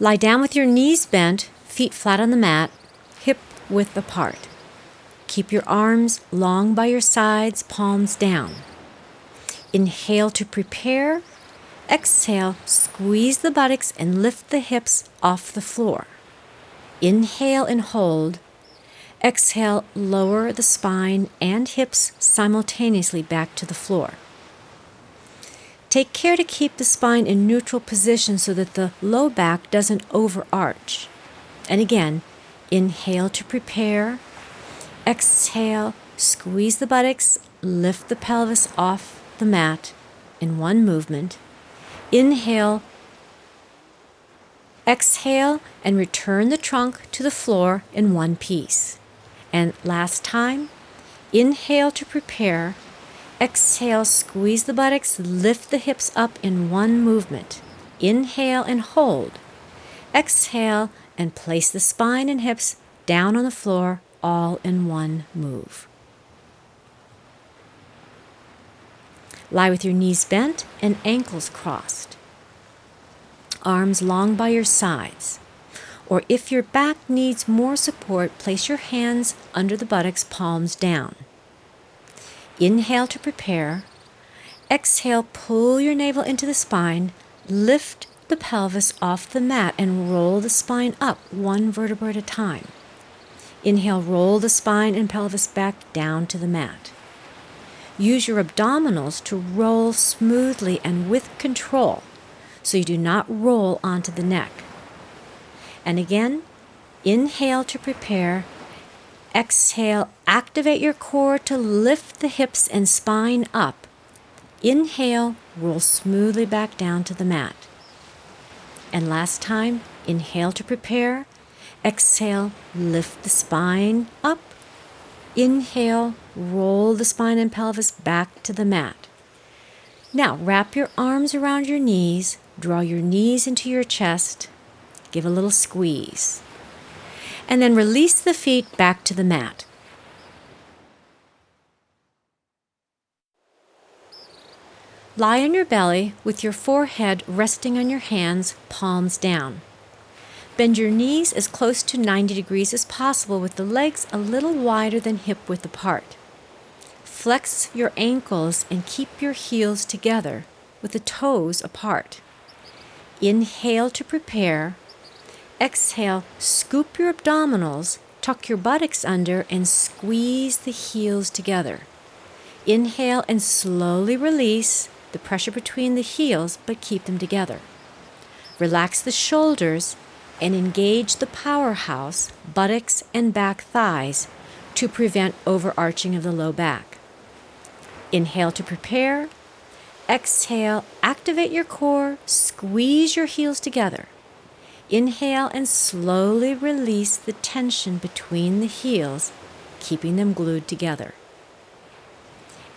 Lie down with your knees bent, feet flat on the mat, hip width apart. Keep your arms long by your sides, palms down. Inhale to prepare. Exhale, squeeze the buttocks and lift the hips off the floor. Inhale and hold. Exhale, lower the spine and hips simultaneously back to the floor. Take care to keep the spine in neutral position so that the low back doesn't overarch. And again, inhale to prepare. Exhale, squeeze the buttocks, lift the pelvis off the mat in one movement. Inhale, exhale, and return the trunk to the floor in one piece. And last time, inhale to prepare. Exhale, squeeze the buttocks, lift the hips up in one movement. Inhale and hold. Exhale and place the spine and hips down on the floor, all in one move. Lie with your knees bent and ankles crossed. Arms long by your sides. Or if your back needs more support, place your hands under the buttocks, palms down. Inhale to prepare. Exhale, pull your navel into the spine, lift the pelvis off the mat and roll the spine up one vertebra at a time. Inhale, roll the spine and pelvis back down to the mat. Use your abdominals to roll smoothly and with control so you do not roll onto the neck. And again, inhale to prepare. Exhale, activate your core to lift the hips and spine up. Inhale, roll smoothly back down to the mat. And last time, inhale to prepare. Exhale, lift the spine up. Inhale, roll the spine and pelvis back to the mat. Now, wrap your arms around your knees, draw your knees into your chest, give a little squeeze. And then release the feet back to the mat. Lie on your belly with your forehead resting on your hands, palms down. Bend your knees as close to 90 degrees as possible with the legs a little wider than hip width apart. Flex your ankles and keep your heels together with the toes apart. Inhale to prepare. Exhale, scoop your abdominals, tuck your buttocks under, and squeeze the heels together. Inhale and slowly release the pressure between the heels, but keep them together. Relax the shoulders and engage the powerhouse, buttocks and back thighs, to prevent overarching of the low back. Inhale to prepare. Exhale, activate your core, squeeze your heels together. Inhale and slowly release the tension between the heels, keeping them glued together.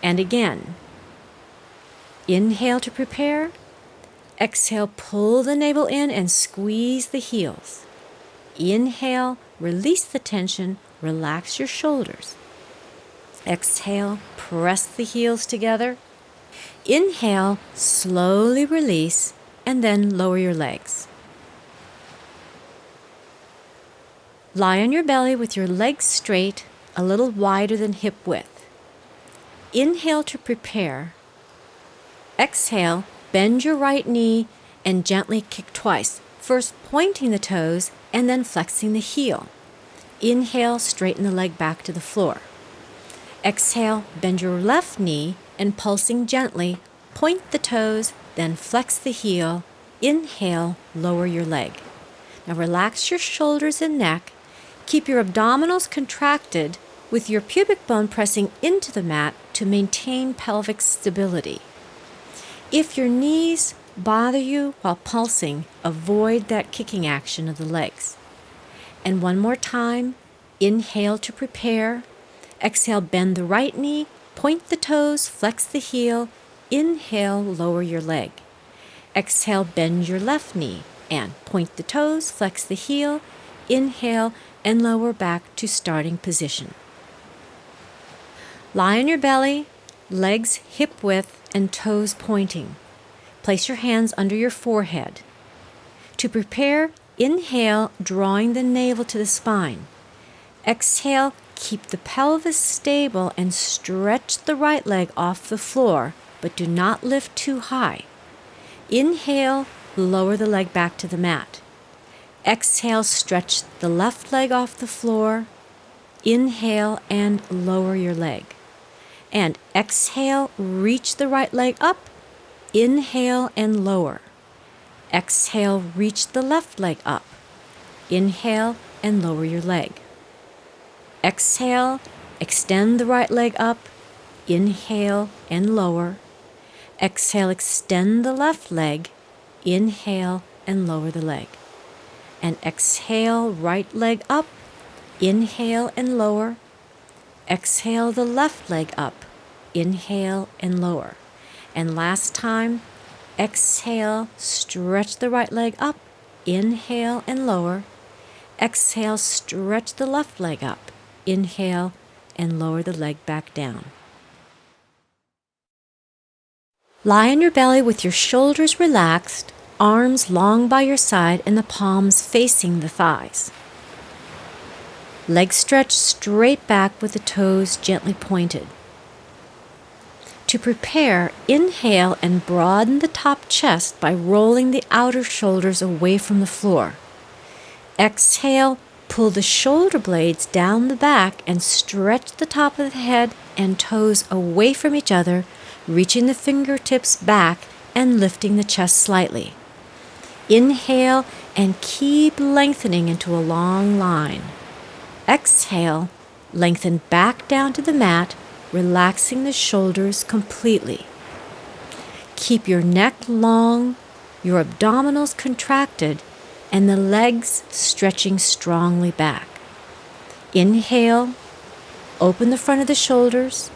And again, inhale to prepare. Exhale, pull the navel in and squeeze the heels. Inhale, release the tension, relax your shoulders. Exhale, press the heels together. Inhale, slowly release, and then lower your legs. Lie on your belly with your legs straight, a little wider than hip width. Inhale to prepare. Exhale, bend your right knee and gently kick twice, first pointing the toes and then flexing the heel. Inhale, straighten the leg back to the floor. Exhale, bend your left knee and pulsing gently, point the toes, then flex the heel. Inhale, lower your leg. Now relax your shoulders and neck. Keep your abdominals contracted with your pubic bone pressing into the mat to maintain pelvic stability. If your knees bother you while pulsing, avoid that kicking action of the legs. And one more time, inhale to prepare. Exhale, bend the right knee, point the toes, flex the heel. Inhale, lower your leg. Exhale, bend your left knee and point the toes, flex the heel. Inhale and lower back to starting position. Lie on your belly, legs hip width and toes pointing. Place your hands under your forehead. To prepare, Inhale, drawing the navel to the spine. Exhale, keep the pelvis stable and stretch the right leg off the floor, but do not lift too high. Inhale, lower the leg back to the mat. Exhale, stretch the left leg off the floor. Inhale and lower your leg. And exhale, reach the right leg up. Inhale and lower. Exhale, reach the left leg up. Inhale and lower your leg. Exhale, extend the right leg up. Inhale and lower. Exhale, extend the left leg. Inhale and lower the leg. And exhale, right leg up. Inhale and lower. Exhale the left leg up. Inhale and lower. And last time, exhale, stretch the right leg up. Inhale and lower. Exhale, stretch the left leg up. Inhale and lower the leg back down. Lie on your belly with your shoulders relaxed, arms long by your side and the palms facing the thighs. Legs stretched straight back with the toes gently pointed. To prepare, inhale and broaden the top chest by rolling the outer shoulders away from the floor. Exhale, pull the shoulder blades down the back and stretch the top of the head and toes away from each other, reaching the fingertips back and lifting the chest slightly. Inhale and keep lengthening into a long line. Exhale, lengthen back down to the mat, relaxing the shoulders completely. Keep your neck long, your abdominals contracted, and the legs stretching strongly back. Inhale, open the front of the shoulders.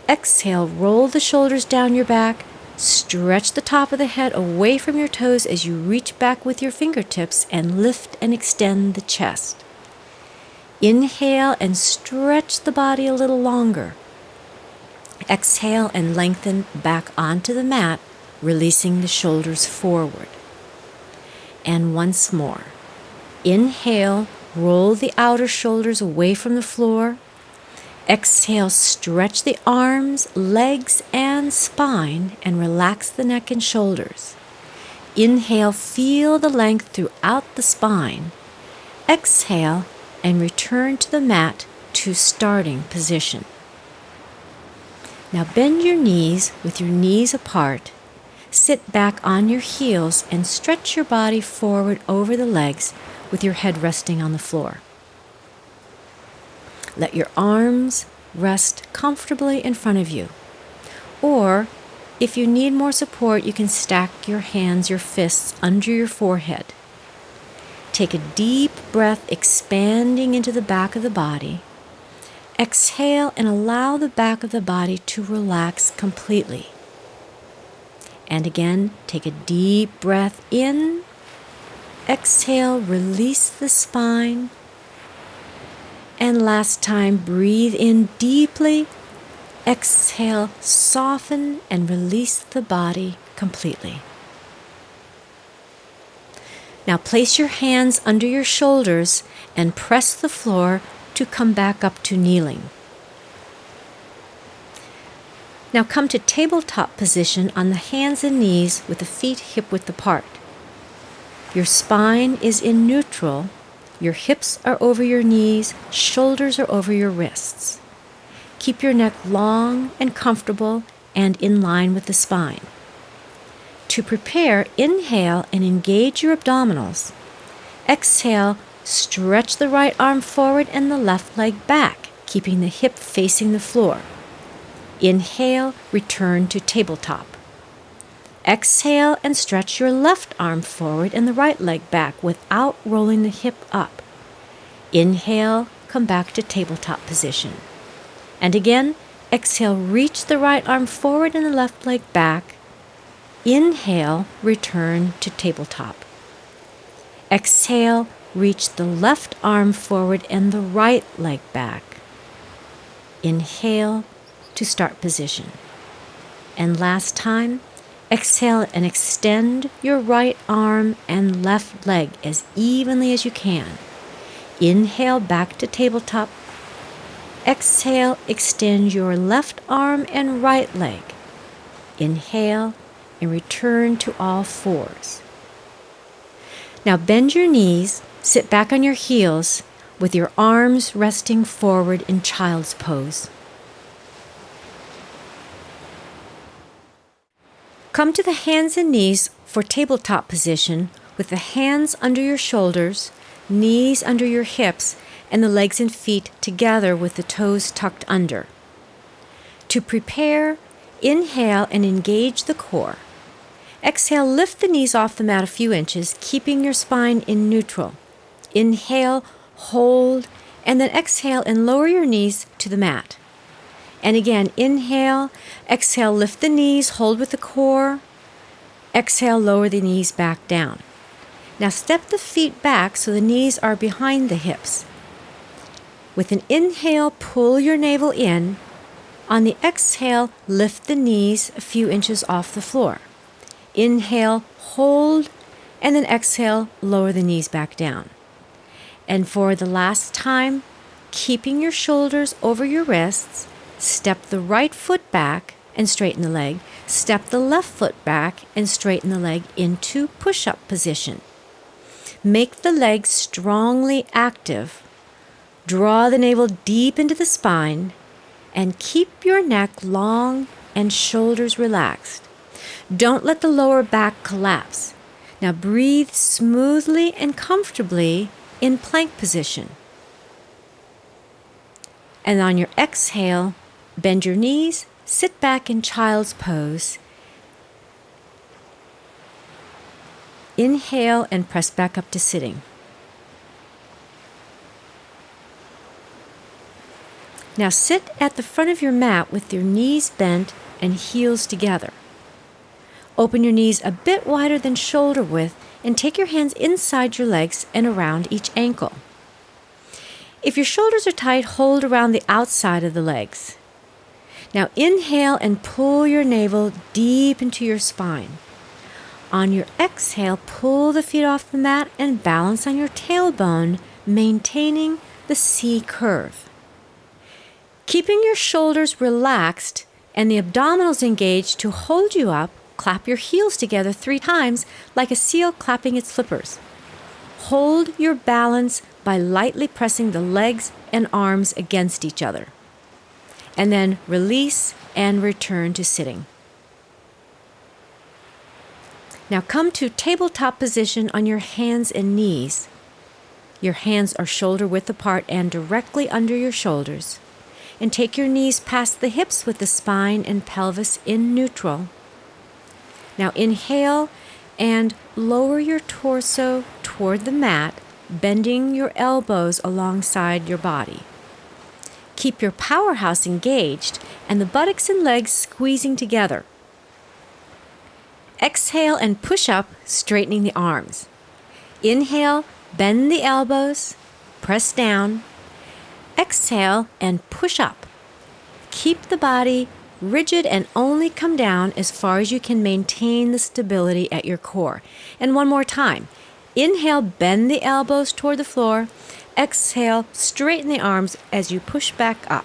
Exhale, roll the shoulders down your back. Stretch the top of the head away from your toes as you reach back with your fingertips and lift and extend the chest. Inhale and stretch the body a little longer. Exhale and lengthen back onto the mat, releasing the shoulders forward. And once more. Inhale, roll the outer shoulders away from the floor. Exhale, stretch the arms, legs, and spine and relax the neck and shoulders. Inhale, feel the length throughout the spine. Exhale, and return to the mat to starting position. Now bend your knees with your knees apart. Sit back on your heels and stretch your body forward over the legs with your head resting on the floor. Let your arms rest comfortably in front of you. Or, if you need more support, you can stack your hands, your fists, under your forehead. Take a deep breath, expanding into the back of the body. Exhale and allow the back of the body to relax completely. And again, take a deep breath in. Exhale, release the spine. And last time, breathe in deeply. Exhale, soften and release the body completely. Now place your hands under your shoulders and press the floor to come back up to kneeling. Now come to tabletop position on the hands and knees with the feet hip-width apart. Your spine is in neutral. Your hips are over your knees, shoulders are over your wrists. Keep your neck long and comfortable and in line with the spine. To prepare, inhale and engage your abdominals. Exhale, stretch the right arm forward and the left leg back, keeping the hip facing the floor. Inhale, return to tabletop. Exhale and stretch your left arm forward and the right leg back without rolling the hip up. Inhale, come back to tabletop position. And again, exhale, reach the right arm forward and the left leg back. Inhale, return to tabletop. Exhale, reach the left arm forward and the right leg back. Inhale to start position. And last time, Exhale and extend your right arm and left leg as evenly as you can. Inhale back to tabletop. Exhale, extend your left arm and right leg. Inhale and return to all fours. Now bend your knees, sit back on your heels with your arms resting forward in child's pose. Come to the hands and knees for tabletop position with the hands under your shoulders, knees under your hips, and the legs and feet together with the toes tucked under. To prepare, inhale and engage the core. Exhale, lift the knees off the mat a few inches, keeping your spine in neutral. Inhale, hold, and then exhale and lower your knees to the mat. And again, inhale, exhale, lift the knees, hold with the core. Exhale, lower the knees back down. Now step the feet back so the knees are behind the hips. With an inhale, pull your navel in. On the exhale, lift the knees a few inches off the floor. Inhale, hold, and then exhale, lower the knees back down. And for the last time, keeping your shoulders over your wrists, step the right foot back and straighten the leg. Step the left foot back and straighten the leg into push-up position. Make the legs strongly active. Draw the navel deep into the spine and keep your neck long and shoulders relaxed. Don't let the lower back collapse. Now breathe smoothly and comfortably in plank position. And on your exhale, bend your knees, sit back in child's pose. Inhale and press back up to sitting. Now sit at the front of your mat with your knees bent and heels together. Open your knees a bit wider than shoulder width and take your hands inside your legs and around each ankle. If your shoulders are tight, hold around the outside of the legs. Now inhale and pull your navel deep into your spine. On your exhale, pull the feet off the mat and balance on your tailbone, maintaining the C curve. Keeping your shoulders relaxed and the abdominals engaged to hold you up, clap your heels together 3 times like a seal clapping its flippers. Hold your balance by lightly pressing the legs and arms against each other. And then release and return to sitting. Now come to tabletop position on your hands and knees. Your hands are shoulder width apart and directly under your shoulders. And take your knees past the hips with the spine and pelvis in neutral. Now inhale and lower your torso toward the mat, bending your elbows alongside your body. Keep your powerhouse engaged and the buttocks and legs squeezing together. Exhale and push up, straightening the arms. Inhale, bend the elbows, press down. Exhale and push up. Keep the body rigid and only come down as far as you can maintain the stability at your core. And one more time. Inhale, bend the elbows toward the floor. Exhale, straighten the arms as you push back up.